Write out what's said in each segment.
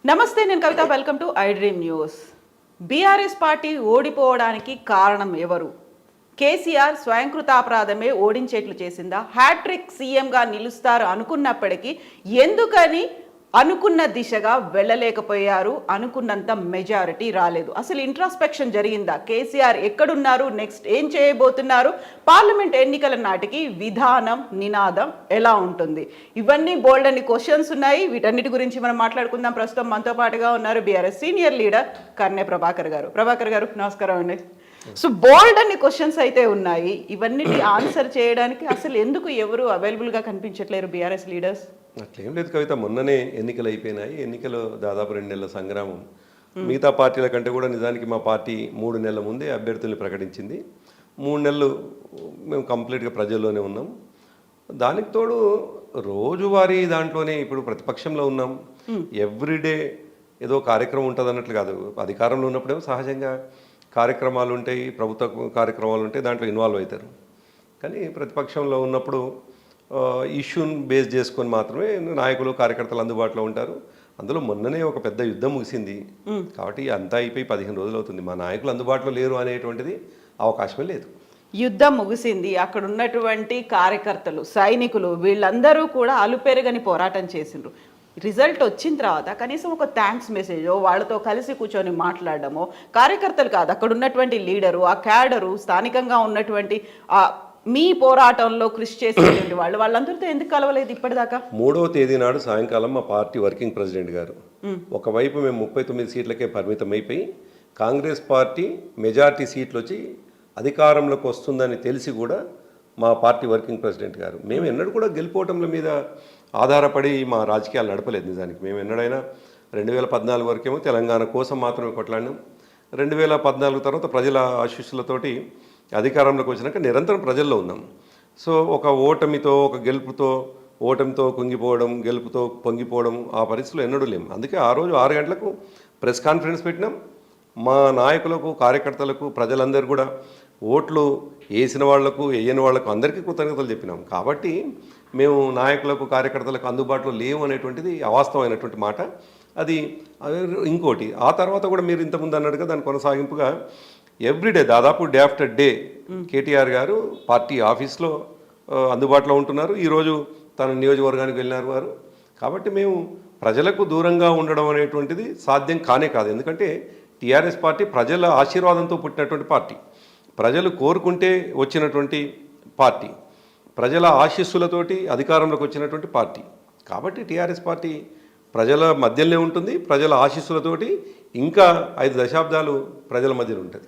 నమస్తే, నేను Kavitha. Welcome to iDream news. BRS party ఓడిపోవడానికి కారణం ఎవరు? కేసీఆర్ స్వయంకృతాపరాధమే ఓడించేట్లు చేసిందా? హ్యాట్రిక్ సీఎంగా నిలుస్తారు అనుకున్నప్పటికీ ఎందుకని అనుకున్న దిశగా వెళ్ళలేకపోయారు? అనుకున్నంత మెజారిటీ రాలేదు. అసలు ఇంట్రాస్పెక్షన్ జరిగిందా? కేసీఆర్ ఎక్కడున్నారు? నెక్స్ట్ ఏం చేయబోతున్నారు? పార్లమెంట్ ఎన్నికల నాటికి విధానం, నినాదం ఎలా ఉంటుంది? ఇవన్నీ బోల్డ్ అని క్వశ్చన్స్ ఉన్నాయి. వీటన్నిటి గురించి మనం మాట్లాడుకుందాం. ప్రస్తుతం మనతో పాటుగా ఉన్నారు BRS senior leader Karne Prabhakar గారు. ప్రభాకర్ గారు, నమస్కారం అండి. సో బోల్డ్ అన్ని క్వశ్చన్స్ అయితే ఉన్నాయి. ఇవన్నిటి ఆన్సర్ చేయడానికి అసలు ఎందుకు ఎవరు అవైలబుల్గా కనిపించట్లేరు బీఆర్ఎస్ లీడర్స్? అట్లేం లేదు కవిత, మొన్ననే ఎన్నికలు అయిపోయినాయి. ఎన్నికలు దాదాపు 2 నెలల సంగ్రామం. మిగతా పార్టీల కంటే కూడా నిజానికి మా పార్టీ 3 నెలల ముందే అభ్యర్థుల్ని ప్రకటించింది. 3 నెలలు మేము కంప్లీట్గా ప్రజల్లోనే ఉన్నాం. దానికి తోడు రోజువారీ దాంట్లోనే ఇప్పుడు ప్రతిపక్షంలో ఉన్నాం. ఎవ్రీడే ఏదో కార్యక్రమం ఉంటుంది అన్నట్లు కాదు. అధికారంలో ఉన్నప్పుడేమో సహజంగా కార్యక్రమాలు ఉంటాయి, ప్రభుత్వ కార్యక్రమాలు ఉంటాయి, దాంట్లో ఇన్వాల్వ్ అవుతారు. కానీ ప్రతిపక్షంలో ఉన్నప్పుడు ఇష్యూని బేస్ చేసుకొని మాత్రమే నాయకులు, కార్యకర్తలు అందుబాటులో ఉంటారు. అందులో మొన్ననే ఒక పెద్ద యుద్ధం ముగిసింది కాబట్టి అంతా అయిపోయి 15 రోజులు అవుతుంది. మా నాయకులు అందుబాటులో లేరు అనేటువంటిది అవకాశమే లేదు. యుద్ధం ముగిసింది. అక్కడ ఉన్నటువంటి కార్యకర్తలు, సైనికులు వీళ్ళందరూ కూడా అలుపెరగని పోరాటం చేసిండ్రు. రిజల్ట్ వచ్చిన తర్వాత కనీసం ఒక థ్యాంక్స్ మెసేజో, వాళ్ళతో కలిసి కూర్చొని మాట్లాడడమో, కార్యకర్తలు కాదు, అక్కడ ఉన్నటువంటి లీడరు, ఆ క్యాడరు, స్థానికంగా ఉన్నటువంటి మీ పోరాటంలో కృషి చేసేటువంటి వాళ్ళందరితో ఎందుకు కలవలేదు ఇప్పటిదాకా? 3వ తేదీ నాడు సాయంకాలం మా పార్టీ వర్కింగ్ ప్రెసిడెంట్ గారు ఒకవైపు మేము 39 సీట్లకే పరిమితం అయిపోయి, కాంగ్రెస్ పార్టీ మెజార్టీ సీట్లు వచ్చి అధికారంలోకి వస్తుందని తెలిసి కూడా మా పార్టీ వర్కింగ్ ప్రెసిడెంట్ గారు, మేము ఎన్నడూ కూడా గెలుపోవటంల మీద ఆధారపడి మా రాజకీయాలు నడపలేదు. నిజానికి మేము ఎన్నడైనా 2014 వరకేమో తెలంగాణ కోసం మాత్రమే కొట్లాడినాం. 2014 తర్వాత ప్రజల ఆశీస్సులతోటి అధికారంలోకి వచ్చినాక నిరంతరం ప్రజల్లో ఉన్నాం. సో ఒక ఓటమితో, ఒక గెలుపుతో, ఓటమితో కుంగిపోవడం, గెలుపుతో పొంగిపోవడం ఆ పరిస్థితులు ఎన్నడూ లేము. అందుకే ఆ రోజు 6 గంటలకు ప్రెస్ కాన్ఫరెన్స్ పెట్టినాం. మా నాయకులకు, కార్యకర్తలకు, ప్రజలందరూ కూడా ఓట్లు వేసిన వాళ్లకు, వేయని వాళ్లకు అందరికీ కృతజ్ఞతలు చెప్పినాం. కాబట్టి మేము నాయకులకు, కార్యకర్తలకు అందుబాటులో లేవు అనేటువంటిది అవాస్తవమైనటువంటి మాట. అది ఇంకోటి. ఆ తర్వాత కూడా మీరు ఇంతకుముందు అన్నట్టుగా దాని కొనసాగింపుగా ఎవ్రీడే దాదాపు డే ఆఫ్టర్ డే కేటీఆర్ గారు పార్టీ ఆఫీస్లో అందుబాటులో ఉంటున్నారు. ఈరోజు తన నియోజకవర్గానికి వెళ్ళినారు వారు. కాబట్టి మేము ప్రజలకు దూరంగా ఉండడం అనేటువంటిది సాధ్యం కానే కాదు. ఎందుకంటే టీఆర్ఎస్ పార్టీ ప్రజల ఆశీర్వాదంతో పుట్టినటువంటి పార్టీ, ప్రజలు కోరుకుంటే వచ్చినటువంటి పార్టీ, ప్రజల ఆశీస్సులతోటి అధికారంలోకి వచ్చినటువంటి పార్టీ. కాబట్టి టీఆర్ఎస్ పార్టీ ప్రజల మధ్యలోనే ఉంటుంది, ప్రజల ఆశీస్సులతోటి ఇంకా 5 దశాబ్దాలు ప్రజల మధ్యలో ఉంటుంది.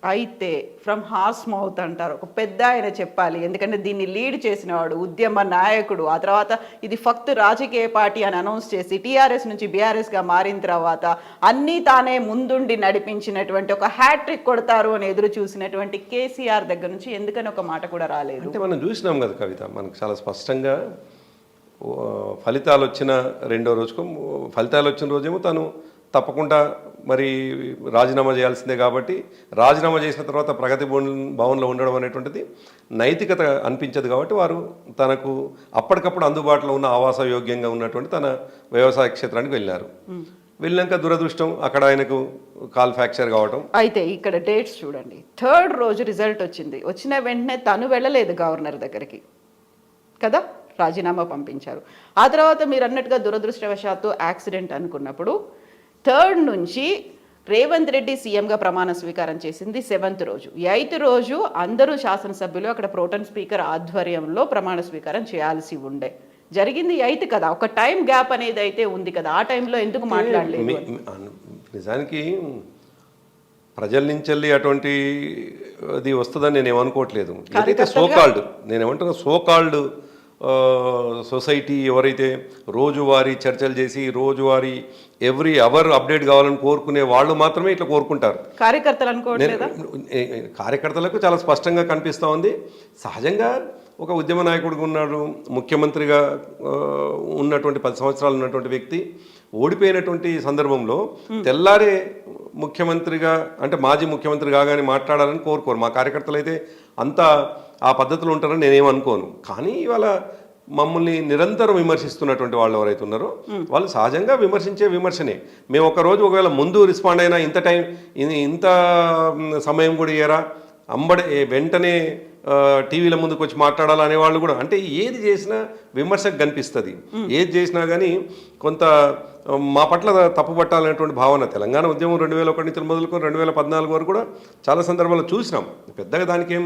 అయితే ఫ్రమ్ హార్స్ మౌత్ అంటారు, ఒక పెద్ద ఆయన చెప్పాలి. ఎందుకంటే దీన్ని లీడ్ చేసినవాడు, ఉద్యమ నాయకుడు, ఆ తర్వాత ఇది ఫక్త్ రాజకీయ పార్టీ అని అనౌన్స్ చేసి టీఆర్ఎస్ నుంచి బీఆర్ఎస్గా మారిన తర్వాత అన్నీ తానే ముందుండి నడిపించినటువంటి, ఒక హ్యాట్రిక్ కొడతారు అని ఎదురు చూసినటువంటి కేసీఆర్ దగ్గర నుంచి ఎందుకని ఒక మాట కూడా రాలేదు? అంటే మనం చూసినాం కదా కవిత, మనకు చాలా స్పష్టంగా ఫలితాలు వచ్చిన 2వ రోజుకు, ఫలితాలు వచ్చిన రోజేమో తను తప్పకుండా మరి రాజీనామా చేయాల్సిందే. కాబట్టి రాజీనామా చేసిన తర్వాత ప్రగతి భవన్లో ఉండడం అనేటువంటిది నైతికత అనిపించదు. కాబట్టి వారు తనకు అప్పటికప్పుడు అందుబాటులో ఉన్న ఆవాసయోగ్యంగా ఉన్నటువంటి తన వ్యవసాయ క్షేత్రానికి వెళ్ళినారు. వెళ్ళినాక దురదృష్టం అక్కడ ఆయనకు కాల్ ఫ్రాక్చర్ కావడం. అయితే ఇక్కడ డేట్స్ చూడండి. 3rd రోజు రిజల్ట్ వచ్చింది. వచ్చిన వెంటనే తను వెళ్ళలేదు గవర్నర్ దగ్గరికి కదా, రాజీనామా పంపించారు. ఆ తర్వాత మీరు అన్నట్టుగా దురదృష్టవశాత్తు యాక్సిడెంట్ అనుకున్నప్పుడు 3rd నుంచి రేవంత్ రెడ్డి సీఎంగా ప్రమాణ స్వీకారం చేసింది 7th రోజు. 8th రోజు అందరూ శాసనసభ్యులు అక్కడ ప్రోటన్ స్పీకర్ ఆధ్వర్యంలో ప్రమాణ స్వీకారం చేయాల్సి ఉండే. జరిగింది 8th కదా, ఒక టైం గ్యాప్ అనేది అయితే ఉంది కదా. ఆ టైంలో ఎందుకు మాట్లాడలేదు? నిజానికి ప్రజల నుంచి వెళ్ళి అటువంటి అది వస్తుందని నేను ఏమనుకోవట్లేదు. ఏదైతే నేనేమంటున్నా సోకాల్డ్ సొసైటీ ఎవరైతే రోజువారీ చర్చలు చేసి రోజువారీ ఎవ్రీ అవర్ అప్డేట్ కావాలని కోరుకునే వాళ్ళు మాత్రమే ఇట్లా కోరుకుంటారు. కార్యకర్తలకు చాలా స్పష్టంగా కనిపిస్తూ ఉంది. సహజంగా ఒక ఉద్యమ నాయకుడిగా ఉన్నాడు, ముఖ్యమంత్రిగా ఉన్నటువంటి 10 సంవత్సరాలు ఉన్నటువంటి వ్యక్తి ఓడిపోయినటువంటి సందర్భంలో తెల్లారే ముఖ్యమంత్రిగా, అంటే మాజీ ముఖ్యమంత్రి కాగానే మాట్లాడాలని కోరుకోరు. మా కార్యకర్తలు అయితే అంతా ఆ పద్ధతిలో ఉంటారని నేనేమనుకోను. కానీ ఇవాళ మమ్మల్ని నిరంతరం విమర్శిస్తున్నటువంటి వాళ్ళు ఎవరైతే ఉన్నారో వాళ్ళు సహజంగా విమర్శించే విమర్శనే. మేము ఒకరోజు ఒకవేళ ముందు రెస్పాండ్ అయినా ఇంత టైం ఇంత సమయం కూడా ఇయ్యరా, వెంటనే టీవీల ముందుకు వచ్చి మాట్లాడాలి అనేవాళ్ళు కూడా, అంటే ఏది చేసినా విమర్శకు కనిపిస్తుంది. ఏది చేసినా కానీ కొంత మా పట్ల తప్పు పట్టాలనేటువంటి భావన. తెలంగాణ ఉద్యమం 2001 నుంచి మొదలుకొని 2014 వరకు కూడా చాలా సందర్భాల్లో చూసినాం. పెద్దగా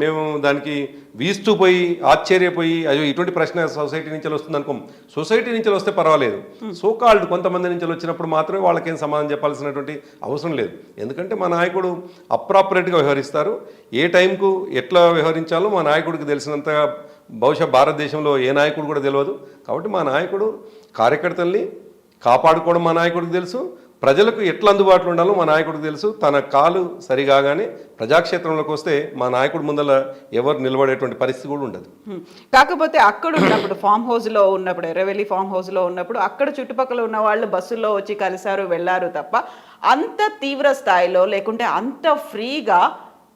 మేము దానికి వీస్తూ పోయి ఆశ్చర్యపోయి అయ్యో ఇటువంటి ప్రశ్న సొసైటీ నుంచి వస్తుంది అనుకోం. సొసైటీ నుంచి వస్తే పర్వాలేదు, సోకాల్డ్ కొంతమంది నుంచి వచ్చినప్పుడు మాత్రమే వాళ్ళకేం సమాధానం చెప్పాల్సినటువంటి అవసరం లేదు. ఎందుకంటే మా నాయకుడు అప్రాపరేట్గా వ్యవహరిస్తారు. ఏ టైంకు ఎట్లా వ్యవహరించాలో మా నాయకుడికి తెలిసినంత బహుశా భారతదేశంలో ఏ నాయకుడు కూడా తెలియదు. కాబట్టి మా నాయకుడు కార్యకర్తల్ని కాపాడుకోవడం మా నాయకుడికి తెలుసు, ప్రజలకు ఎట్లా అందుబాటులో ఉండాలో మా నాయకుడికి తెలుసు. తన కాలు సరిగానే ప్రజాక్షేత్రంలోకి వస్తే మా నాయకుడి ముందర ఎవరు నిలబడేటువంటి పరిస్థితి కూడా ఉండదు. కాకపోతే అక్కడ ఉన్నప్పుడు ఫామ్ హౌస్లో ఉన్నప్పుడు, ఎర్రవెల్లి ఫామ్ హౌస్లో ఉన్నప్పుడు అక్కడ చుట్టుపక్కల ఉన్న వాళ్ళు బస్సుల్లో వచ్చి కలిశారు వెళ్ళారు తప్ప అంత తీవ్ర స్థాయిలో లేకుంటే అంత ఫ్రీగా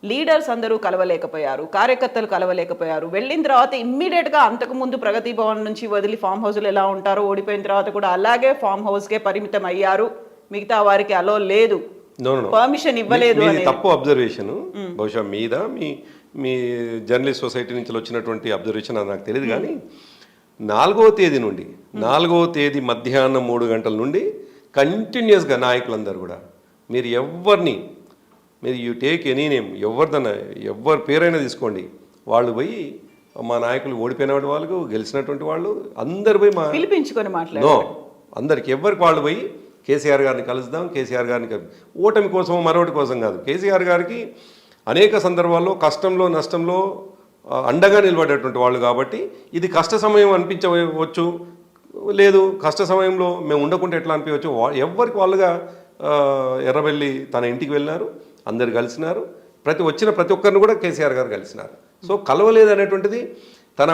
లీడర్స్ అందరూ కలవలేకపోయారు, కార్యకర్తలు కలవలేకపోయారు. వెళ్ళిన తర్వాత ఇమ్మీడియట్గా అంతకుముందు ప్రగతి భవన్ నుంచి వదిలి ఫామ్ హౌస్లు ఎలా ఉంటారో ఓడిపోయిన తర్వాత కూడా అలాగే ఫామ్ హౌస్కే పరిమితం అయ్యారు. మిగతా వారికి అలో లేదు, పర్మిషన్ ఇవ్వలేదు. తప్పు అబ్జర్వేషన్ బహుశా మీద మీ జర్నలిస్ట్ సొసైటీ నుంచి వచ్చినటువంటి అబ్జర్వేషన్ అది నాకు తెలియదు. కానీ 4వ తేదీ మధ్యాహ్నం 3 గంటల నుండి కంటిన్యూస్గా నాయకులందరూ కూడా మీరు యూ టేక్ ఎనీ నేమ్, ఎవరి పేరైనా తీసుకోండి, వాళ్ళు పోయి మా నాయకులు ఓడిపోయిన వాళ్ళకు గెలిచినటువంటి వాళ్ళు అందరు పోయి పిలిపించుకొని మాట్లాడారు. అందరికి ఎవరికి వాళ్ళు పోయి కేసీఆర్ గారిని కలుద్దాం, కేసీఆర్ గారిని ఓటమి కోసం మరొకటి కోసం కాదు, కేసీఆర్ గారికి అనేక సందర్భాల్లో కష్టంలో నష్టంలో అండగా నిలబడేటువంటి వాళ్ళు. కాబట్టి ఇది కష్ట సమయం అనిపించవచ్చు, లేదు కష్ట సమయంలో మేము ఉండకుంటే ఎట్లా అనిపించవచ్చు. ఎవరికి వాళ్ళుగా ఎర్రబెల్లి తన ఇంటికి వెళ్ళినారు, అందరు కలిసినారు. ప్రతి ఒక్కరిని కూడా కేసీఆర్ గారు కలిసినారు. సో కలవలేదు అనేటువంటిది తన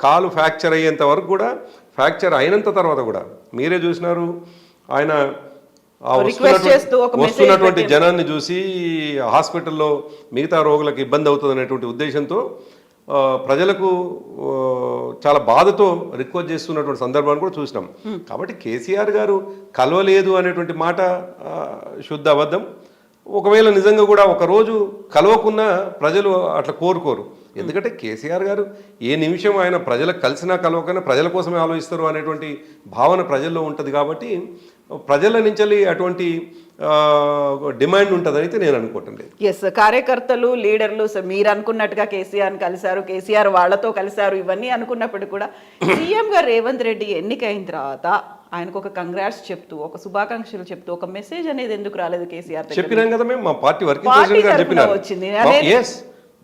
కాలు ఫ్రాక్చర్ అయ్యేంత వరకు కూడా, ఫ్రాక్చర్ అయినంత తర్వాత కూడా మీరే చూసినారు. ఆయన వస్తున్నటువంటి జనాన్ని చూసి హాస్పిటల్లో మిగతా రోగులకు ఇబ్బంది అవుతుంది అనేటువంటి ఉద్దేశంతో ప్రజలకు చాలా బాధతో రిక్వెస్ట్ చేస్తున్నటువంటి సందర్భాన్ని కూడా చూసినాం. కాబట్టి కేసీఆర్ గారు కలవలేదు అనేటువంటి మాట శుద్ధ అబద్ధం. ఒకవేళ నిజంగా కూడా ఒకరోజు కలవకున్నా ప్రజలు అట్లా కోరుకోరు. ఎందుకంటే కేసీఆర్ గారు ఏ నిమిషం ఆయన ప్రజలకు కలిసినా కలవకన్నా ప్రజల కోసమే ఆలోచిస్తారు అనేటువంటి భావన ప్రజల్లో ఉంటుంది. కాబట్టి ప్రజల నుంచి అటువంటి డిమాండ్ ఉంటుందని అయితే నేను అనుకోవటం లేదు. ఎస్, కార్యకర్తలు లీడర్లు మీరు అనుకున్నట్టుగా కేసీఆర్ని కలిశారు, కేసీఆర్ వాళ్ళతో కలిశారు, ఇవన్నీ అనుకున్నప్పుడు కూడా సీఎంగా రేవంత్ రెడ్డి ఎన్నికైన తర్వాత ఆయనకు ఒక కంగ్రాట్స్ చెప్తూ, ఒక శుభాకాంక్షలు చెప్తూ ఒక మెసేజ్ అనేది ఎందుకు రాలేదు కేసీఆర్? చెప్పినాం కదా మేము, మా పార్టీ వర్కింగ్ ప్రెసిడెంట్ గారు చెప్పినారు.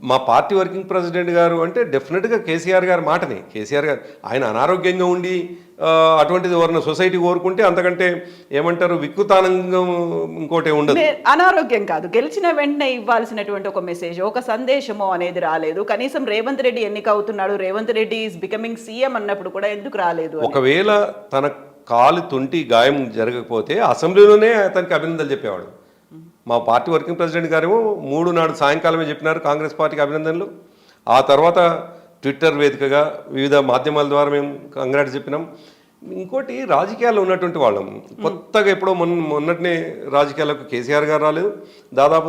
మా పార్టీ వర్కింగ్ ప్రెసిడెంట్ గారు అంటే డెఫినెట్గా కేసీఆర్ గారి మాటని, కేసీఆర్ గారు ఆయన అనారోగ్యంగా ఉండి అటువంటిది ఎవరైనా సొసైటీ కోరుకుంటే అంతకంటే ఏమంటారు వికృతానంగం ఇంకోటి ఉండదు. అనారోగ్యం కాదు, గెలిచిన వెంటనే ఇవ్వాల్సినటువంటి ఒక మెసేజ్, ఒక సందేశమో అనేది రాలేదు. కనీసం రేవంత్ రెడ్డి ఎన్నిక అవుతున్నాడు, Revanth Reddy is becoming CM అన్నప్పుడు కూడా ఎందుకు రాలేదు? ఒకవేళ తన కాలు తుంటి గాయం జరగకపోతే అసెంబ్లీలోనే అతనికి అభినందనలు చెప్పేవాడు. మా పార్టీ వర్కింగ్ ప్రెసిడెంట్ గారేమో 3 నాడు సాయంకాలమే చెప్పినారు కాంగ్రెస్ పార్టీకి అభినందనలు. ఆ తర్వాత ట్విట్టర్ వేదికగా వివిధ మాధ్యమాల ద్వారా మేము కంగ్రాట్స్ చెప్పినాం. ఇంకోటి రాజకీయాల్లో ఉన్నటువంటి వాళ్ళం, కొత్తగా ఎప్పుడో మొన్నటినే రాజకీయాలకు కేసీఆర్ గారు రాలేదు, దాదాపు